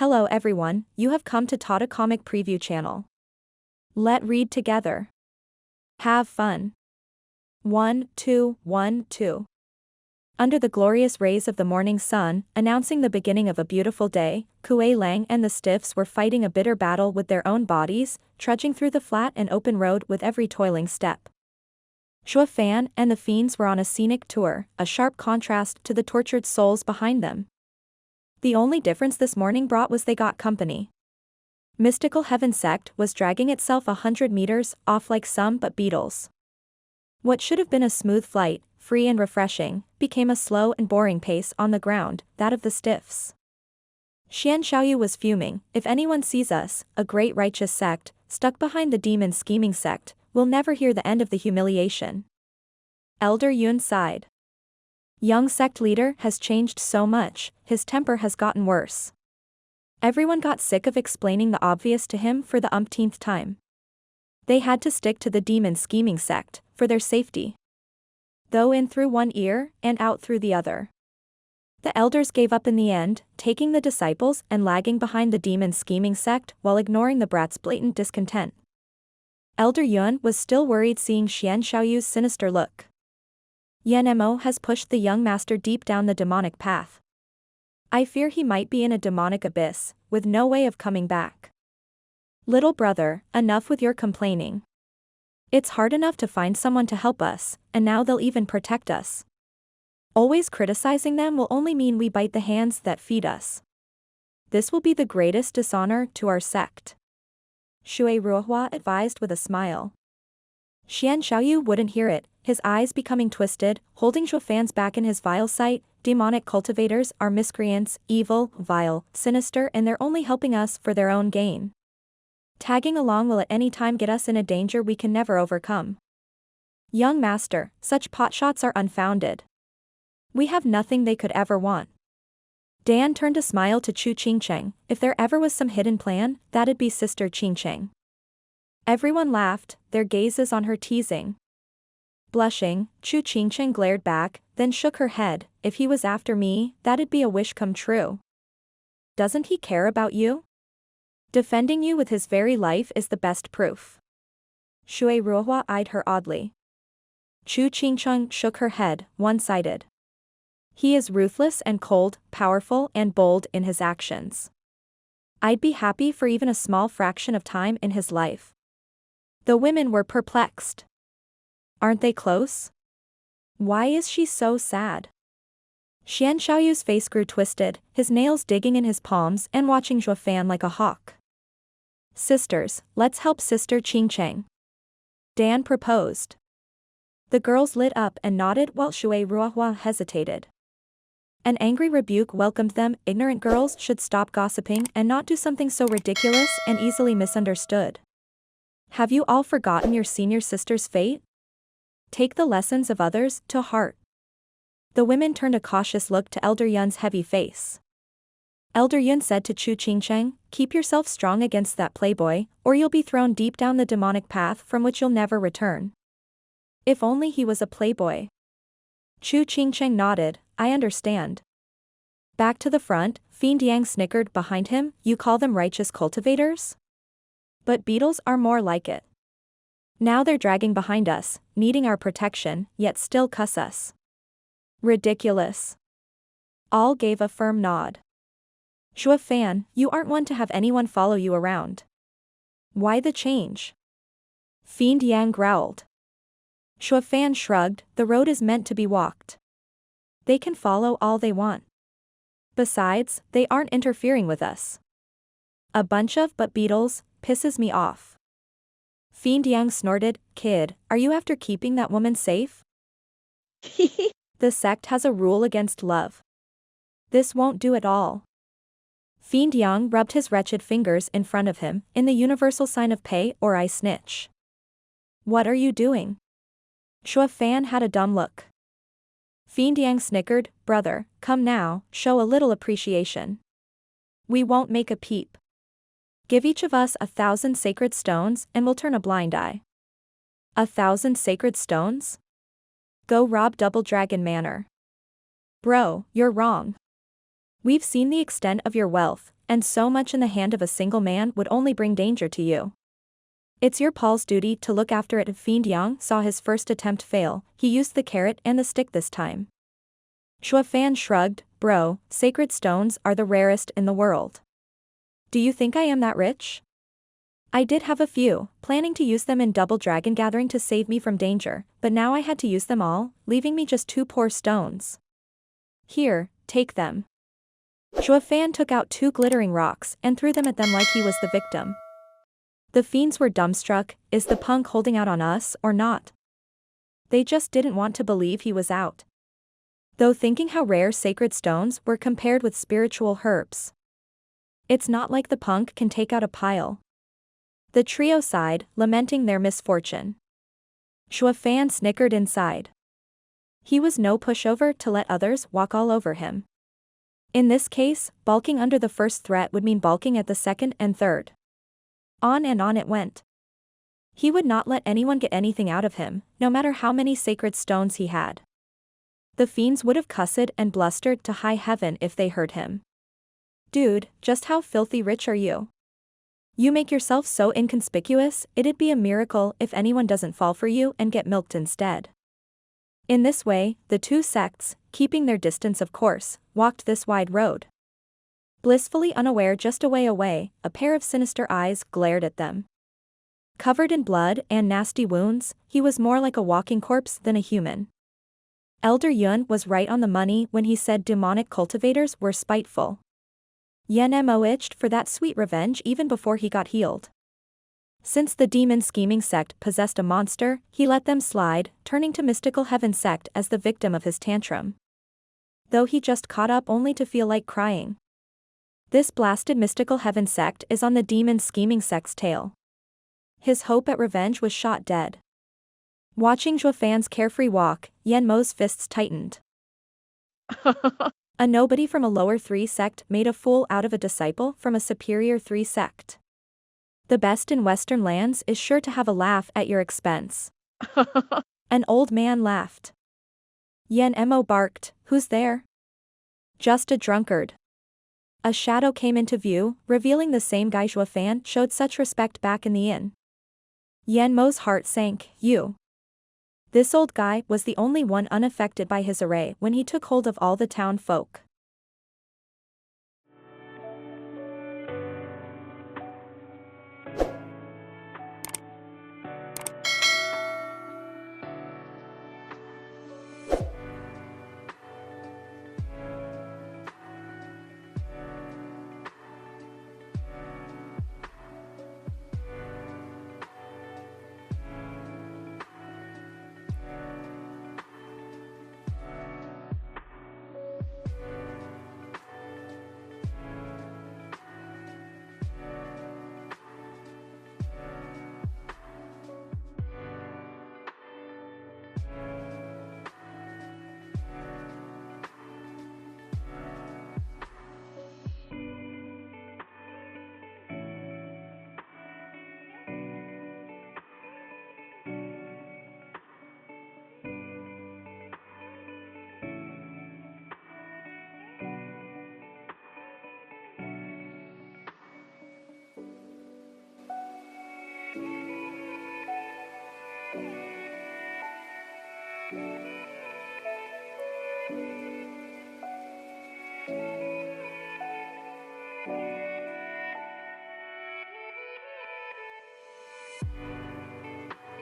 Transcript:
Hello everyone, you have come to Tata Comic Preview channel. Let read together. Have fun. 1, 2, 1, 2. Under the glorious rays of the morning sun, announcing the beginning of a beautiful day, Kuei Lang and the Stiffs were fighting a bitter battle with their own bodies, trudging through the flat and open road with every toiling step. Shui Fan and the Fiends were on a scenic tour, a sharp contrast to the tortured souls behind them. The only difference this morning brought was they got company. Mystical Heaven Sect was dragging itself 100 meters off like some but beetles. What should have been a smooth flight, free and refreshing, became a slow and boring pace on the ground, that of the Stiffs. Xian Xiaoyu was fuming. If anyone sees us, a great righteous sect, stuck behind the demon scheming sect, will never hear the end of the humiliation. Elder Yun sighed. Young sect leader has changed so much, his temper has gotten worse. Everyone got sick of explaining the obvious to him for the umpteenth time. They had to stick to the demon scheming sect, for their safety. Though in through one ear, and out through the other. The elders gave up in the end, taking the disciples and lagging behind the demon scheming sect while ignoring the brats' blatant discontent. Elder Yun was still worried seeing Xian Xiaoyu's sinister look. Yan Mo has pushed the young master deep down the demonic path. I fear he might be in a demonic abyss, with no way of coming back. Little brother, enough with your complaining. It's hard enough to find someone to help us, and now they'll even protect us. Always criticizing them will only mean we bite the hands that feed us. This will be the greatest dishonor to our sect. Shui Ruohua advised with a smile. Xian Xiaoyu wouldn't hear it, his eyes becoming twisted, holding Shui Fan's back in his vile sight. Demonic cultivators are miscreants, evil, vile, sinister, and they're only helping us for their own gain. Tagging along will at any time get us in a danger we can never overcome. Young master, such potshots are unfounded. We have nothing they could ever want. Dan turned a smile to Chu Qingcheng. If there ever was some hidden plan, that'd be Sister Qingcheng. Everyone laughed, their gazes on her teasing. Blushing, Chu Qingcheng glared back, then shook her head. If he was after me, that'd be a wish come true. Doesn't he care about you? Defending you with his very life is the best proof. Shui Ruohua eyed her oddly. Chu Qingcheng shook her head, one-sided. He is ruthless and cold, powerful and bold in his actions. I'd be happy for even a small fraction of time in his life. The women were perplexed. Aren't they close? Why is she so sad? Xian Xiaoyu's face grew twisted, his nails digging in his palms and watching Shui Fan like a hawk. Sisters, let's help Sister Qingcheng. Dan proposed. The girls lit up and nodded while Shui Ruohua hesitated. An angry rebuke welcomed them. Ignorant girls should stop gossiping and not do something so ridiculous and easily misunderstood. Have you all forgotten your senior sister's fate? Take the lessons of others to heart. The women turned a cautious look to Elder Yun's heavy face. Elder Yun said to Chu Qingcheng, keep yourself strong against that playboy, or you'll be thrown deep down the demonic path from which you'll never return. If only he was a playboy. Chu Qingcheng nodded, I understand. Back to the front, Fiend Yang snickered behind him, you call them righteous cultivators? But beetles are more like it. Now they're dragging behind us, needing our protection, yet still cuss us. Ridiculous. All gave a firm nod. Shui Fan, you aren't one to have anyone follow you around. Why the change? Fiend Yang growled. Shui Fan shrugged, the road is meant to be walked. They can follow all they want. Besides, they aren't interfering with us. A bunch of but beetles pisses me off. Fiend Yang snorted, kid, are you after keeping that woman safe? The sect has a rule against love. This won't do at all. Fiend Yang rubbed his wretched fingers in front of him, in the universal sign of pay or I snitch. What are you doing? Shui Fan had a dumb look. Fiend Yang snickered, brother, come now, show a little appreciation. We won't make a peep. Give each of us 1,000 sacred stones and we'll turn a blind eye. 1,000 sacred stones? Go rob Double Dragon Manor. Bro, you're wrong. We've seen the extent of your wealth, and so much in the hand of a single man would only bring danger to you. It's your Paul's duty to look after it. If Fiend Yang saw his first attempt fail, he used the carrot and the stick this time. Shuafan shrugged, bro, sacred stones are the rarest in the world. Do you think I am that rich? I did have a few, planning to use them in Double Dragon Gathering to save me from danger, but now I had to use them all, leaving me just 2 poor stones. Here, take them. Shuafan took out 2 glittering rocks and threw them at them like he was the victim. The fiends were dumbstruck. Is the punk holding out on us or not? They just didn't want to believe he was out. Though thinking how rare sacred stones were compared with spiritual herbs. It's not like the punk can take out a pile. The trio sighed, lamenting their misfortune. Shuafan snickered inside. He was no pushover to let others walk all over him. In this case, balking under the first threat would mean balking at the second and third. On and on it went. He would not let anyone get anything out of him, no matter how many sacred stones he had. The fiends would have cussed and blustered to high heaven if they heard him. Dude, just how filthy rich are you? You make yourself so inconspicuous, it'd be a miracle if anyone doesn't fall for you and get milked instead. In this way, the 2 sects, keeping their distance of course, walked this wide road. Blissfully unaware just a way away, a pair of sinister eyes glared at them. Covered in blood and nasty wounds, he was more like a walking corpse than a human. Elder Yun was right on the money when he said demonic cultivators were spiteful. Yen Mo itched for that sweet revenge even before he got healed. Since the demon scheming sect possessed a monster, he let them slide, turning to Mystical Heaven sect as the victim of his tantrum. Though he just caught up only to feel like crying. This blasted Mystical Heaven sect is on the demon scheming sect's tail. His hope at revenge was shot dead. Watching Shuafan's carefree walk, Yen Mo's fists tightened. A nobody from a lower 3 sect made a fool out of a disciple from a superior 3 sect. The best in Western lands is sure to have a laugh at your expense. An old man laughed. Yen Mo barked, who's there? Just a drunkard. A shadow came into view, revealing the same guy Shuafan showed such respect back in the inn. Yen Mo's heart sank, you. This old guy was the only one unaffected by his array when he took hold of all the town folk.